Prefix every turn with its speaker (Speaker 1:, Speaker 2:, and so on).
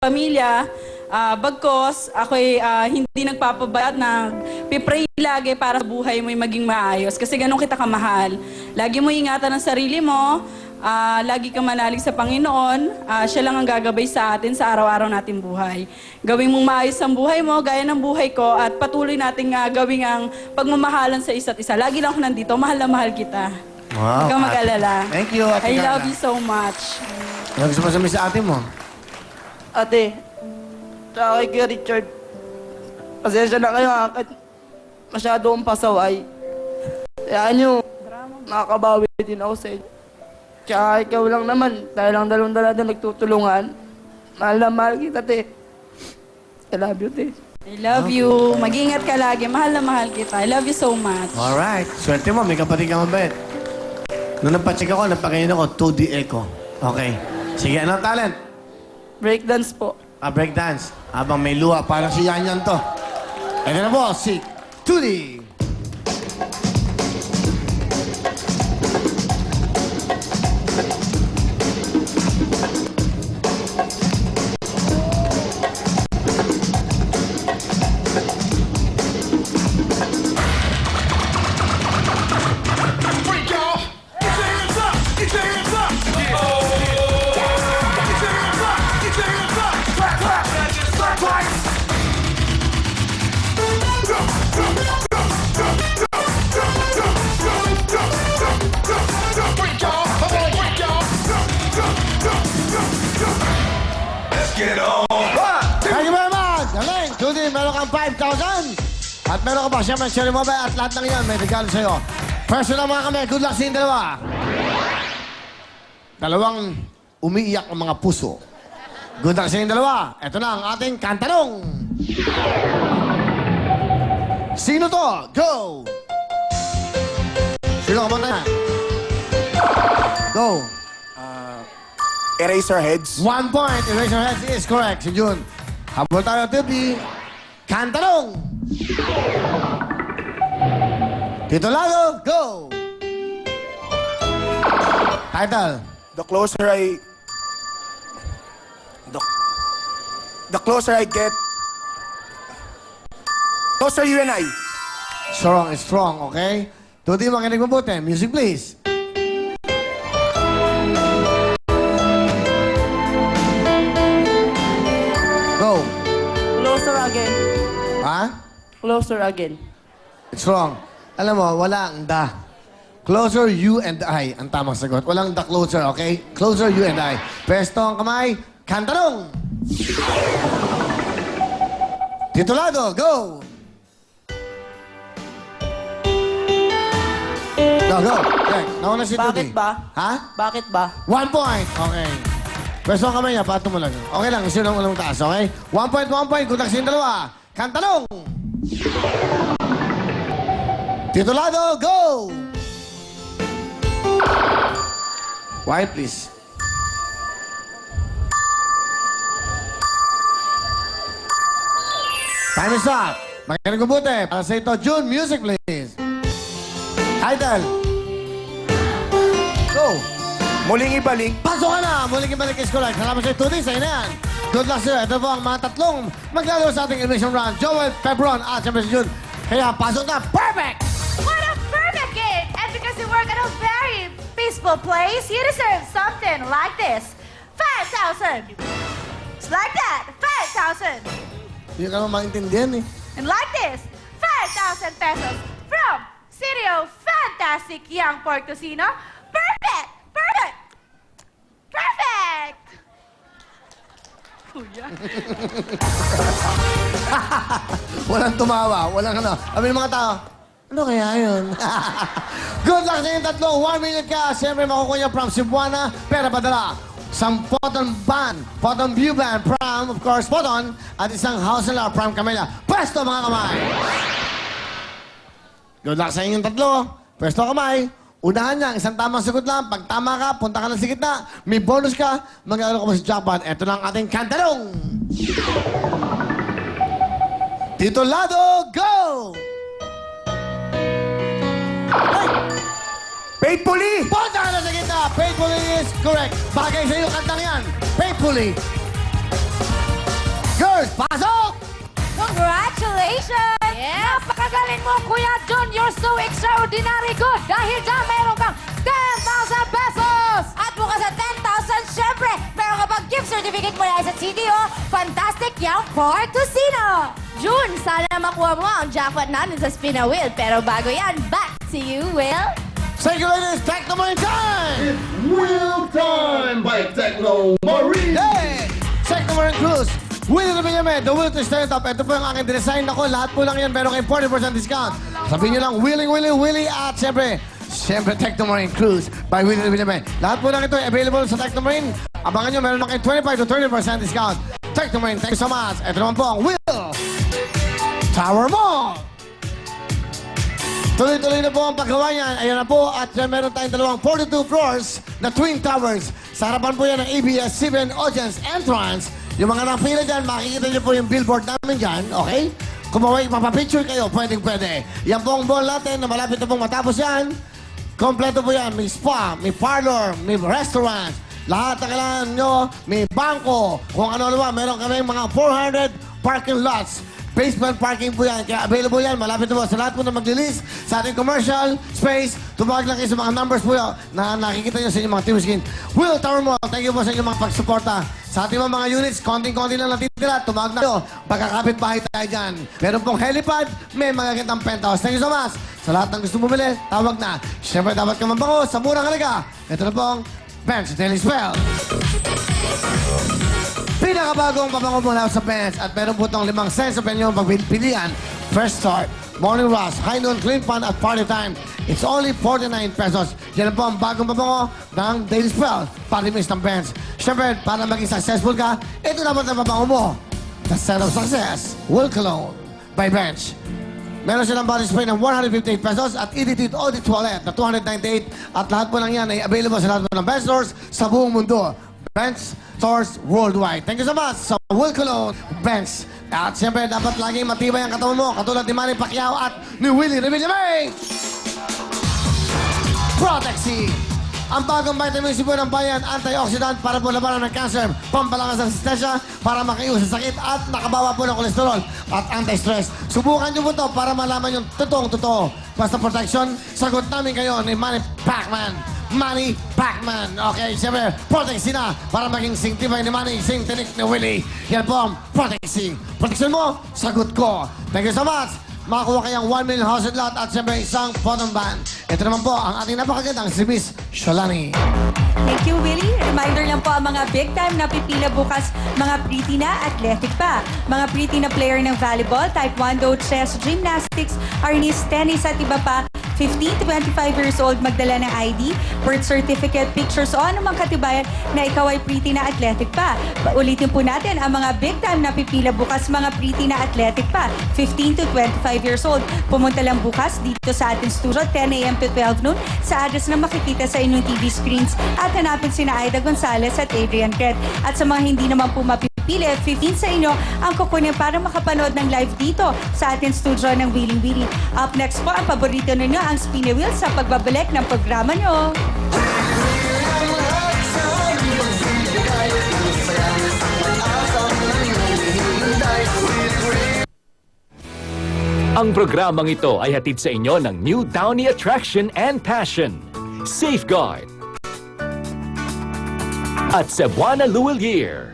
Speaker 1: pamilya. Bagkos, ako'y hindi nagpapabayat na pipray lagi para sa buhay mo'y maging maayos. Kasi ganun kita kamahal. Lagi mo ingatan ang sarili mo, lagi ka manalig sa Panginoon. Siya lang ang gagabay sa atin sa araw-araw nating buhay. Gawin mong maayos ang buhay mo, gaya ng buhay ko, at patuloy nating gawin ang pagmamahalan sa isa't isa. Lagi lang ako nandito, mahal na mahal kita.
Speaker 2: Wow.
Speaker 1: Huwag kang mag-alala.
Speaker 2: Thank you, Ate
Speaker 1: I
Speaker 2: Carla.
Speaker 1: love you so much.
Speaker 2: Ano gusto mo sabihin sa ate mo?
Speaker 3: Ate, tsaka kay Richard, pasensya na kayo kahit masyado akong pasaway. Kaya nyo, makakabawi din ako sa inyo. Tsaka ikaw lang naman, tayo lang dalawang dalawa nagtutulungan. Mahal na mahal kita, te. I love you, te.
Speaker 1: I love you. Mag-ingat ka lagi. Mahal na mahal kita. I love you so much.
Speaker 2: Alright. Swerte mo, may kapatid ka mabait. Nung napacheck ako, napakain ako, 2D Echo. Okay. Sige, anong talent?
Speaker 3: Breakdance po.
Speaker 2: Breakdance. Habang may luha, parang si Yanyan to. Ito na po, si 2D. Thank you very much! Galing! Judy, meron kang 5,000. At meron ka pa, siyempre, Cherry Mobile at lahat ng yan, may regalo sa'yo. First na mga kami, good luck sa inyong dalawa. Dalawang umiiyak ang mga puso. Good luck sa inyong dalawa. Ito na ang ating kantanong. Sino to? Go! Sino ka muna? Go!
Speaker 4: Eraserheads.
Speaker 2: 1 point. Eraserheads is correct. Si Jun. Habol tayo, Tipi. Kantanong! Tito Lago, go! Title.
Speaker 4: The closer I... The closer I get... Closer you and I.
Speaker 2: Strong is strong, okay? Tuti, makinig mabuti. Music, please. Go.
Speaker 3: Closer again.
Speaker 2: Ha?
Speaker 3: Closer again.
Speaker 2: It's wrong. Alam mo, wala ang the. Closer, you and I ang tamang sagot. Walang the closer, okay? Closer, you and I. Pesto ang kamay. Kantanong! Titulado, go! Go. Okay, nauna si Tuti.
Speaker 3: Bakit ba?
Speaker 2: Ha?
Speaker 3: Bakit ba?
Speaker 2: 1 point. Okay. Pesto ang kamay niya, pato mo lang. Okay lang, isa lang ulang taas, okay? 1 point, 1 point. Good luck sa inyong dalawa. Kantanong! Titulado, go! Quiet, please. Time is up. Makinig mabuti. Para sa ito, June, music, please. Idol. Go.
Speaker 4: Muling ibalik.
Speaker 2: Pasok ka na! Muling ibalik is correct. Salamat sa ito din. Sa'yo na yan. Good luck sir. Ito po ang mga tatlong maglalaro sa ating elimination round. Joel, Febron, at siyempre si June. Kaya pasok na. Perfect!
Speaker 5: What a perfect game! And because you work at a very peaceful place, you deserve something like this. 5,000! It's like that. 5,000!
Speaker 2: Hindi ka naman maintindihan eh.
Speaker 5: And like this. 5,000 pesos from City of Fantastic Young Port Casino. Perfect! Perfect! Perfect!
Speaker 2: Walang tumawa. Walang ano. Sabi ng mga tao, ano kaya yun? Good luck sa inyong tatlo. 1 minute ka. Siyempre makukuha niya from Cebuana. Pera padala. Isang Poton Band, Poton View Band, from, of course, Poton, at isang House Nila, from Camila. Pwesto, mga kamay! Good luck sa inyong tatlo. Pwesto, kamay. Unahan niya, isang tamang sagot lang. Pag tama ka, punta ka na sa gitna. May bonus ka, mag-aaral ka mo sa jackpot. Ito na ang ating kantanong. Titulado, go! Hey!
Speaker 4: Faithfully!
Speaker 2: Punta ka na sa gitna. Faithfully is correct. Bagay sa iyo kantang yan. Faithfully. Pasok!
Speaker 5: Congratulations!
Speaker 6: Napakagaling mo, Kuya John. You're so extraordinary good. Dahil dyan, meron kang 10,000 pesos.
Speaker 5: At bukas sa 10,000, syempre, meron ka pang gift certificate mula sa CDO. Fantastic Young for Tocino! June, sana makuha mo ang jackpot natin sa Spin a Wheel. Pero bago yan, back to you, Will.
Speaker 2: Thank you, ladies. Techno Marine time!
Speaker 7: Wheel Time by Techno Marine!
Speaker 2: Hey! Techno Marine Cruise. Willie Revillame, the Will to Stand Up. Ito po yung aking design. Ako, lahat po lang yan. Meron kayong 40% discount. Sabihin nyo lang, Willie. At siyempre, Techno Marine Cruise by Willie Revillame. Lahat po lang ito ay available sa Techno Marine. Abangan nyo, meron na kayong 25 to 30% discount. Techno Marine, thank you so much. Ito naman po ang Will Tower Mall. Tuloy-tuloy na po ang paggawa niyan. Ayan na po. At meron tayong dalawang 42 floors na Twin Towers. Sa harapan po yan ng ABS-CBN Audience Entrance. Yung mga nakapila dyan, makikita niyo po yung billboard namin dyan. Okay? Kung mapapicture kayo, pwedeng-pwede. Yan po ang mall natin na malapit na pong matapos yan. Kompleto po yan. May spa, may parlor, may restaurant. Lahat na kailangan nyo, may bangko. Kung ano-ano ba, meron kami mga 400 parking lots. Basement parking po yan. Kaya available yan. Malapit na po sa lahat po na mag-release sa ating commercial space. Tumawag lang kayo sa mga numbers po yan na nakikita nyo sa inyong mga TV screen. Will Tower Mall, thank you po sa inyong mga pagsuporta. Sa ating mga units, konting-konti lang natitira. Tumawag na kayo. Pagkakapit bahay tayo dyan. Meron pong helipad, may magagandang penthouse. Thank you so much. Sa lahat ng gusto bumili, tawag na. Siyempre, dapat ka mabango sa murang halaga. Ito na pong Bench Daily Spell. Pinakabagong pabango mula sa Bench at meron po itong 5 cents sa penyong pagpilian. Fresh Start, Morning Rush, High Noon, Clean Fun at Party Time. It's only 49 pesos. Yan po ang bagong pabango ng Daily Spell. Party Mix ng Bench. Siyempre, para maging successful ka, ito dapat ang pabango mo. The Set of Success, Will Cologne by Bench. Meron silang body spray ng 158 pesos at EDT Eau de Toilette na 298 at lahat po lang yan ay available sa lahat po ng Bench stores sa buong mundo. Bench stores worldwide. Thank you so much sa Will Cologne Bench. At siyempre, dapat laging matibay ang katawan mo katulad ni Manny Pacquiao at ni Willie Revillame. Protexi. Ang bagong vitamin C po ng bayan, antioxidant para po labanan ng cancer, pampalakas ng resistensya para makaiwas sa sakit at nakabawa po ng kolesterol at anti-stress. Subukan niyo po ito para malaman yung totoong-totoo. Basta protection, sagot namin kayo ni Manny Pacman. Manny Pacman. Okay, siyempre, Protexi na para maging singtibay ni Manny, singtinik ni Willie. Yan po ang Protexi. Protection mo, sagot ko. Thank you so much. Makakuha kayang 1 million house and lot at siyempre isang photon band. Ito naman po ang ating napakagandang si Miss Sholani.
Speaker 8: Thank you, Willie. Reminder lang po ang mga big time na pipila bukas, mga pretty na, athletic pa. Mga pretty na player ng volleyball, taekwondo, chess, gymnastics, arnis, tennis at iba pa. 15 to 25 years old, magdala ng ID, birth certificate, pictures o anumang katibayan na ikaw ay pretty na athletic pa. Ulitin po natin ang mga big time na pipila bukas, mga pretty na athletic pa. 15 to 25 years old. Pumunta lang bukas dito sa ating studio, 10 a.m. to 12 noon, sa address na makikita sa inyong TV screens at hanapin sina Aida Gonzalez at Adrian Cret. At sa mga hindi naman po mapipili, 15 sa inyo ang kukunin para makapanood ng live dito sa ating studio ng Willing Willy. Up next po, ang paborito ninyo, ang Spin a Wheel sa pagbabalik ng programa nyo.
Speaker 9: Ang programang ito ay hatid sa inyo ng New Downy Attraction and Passion, Safeguard, at Cebuana Luwal Gear.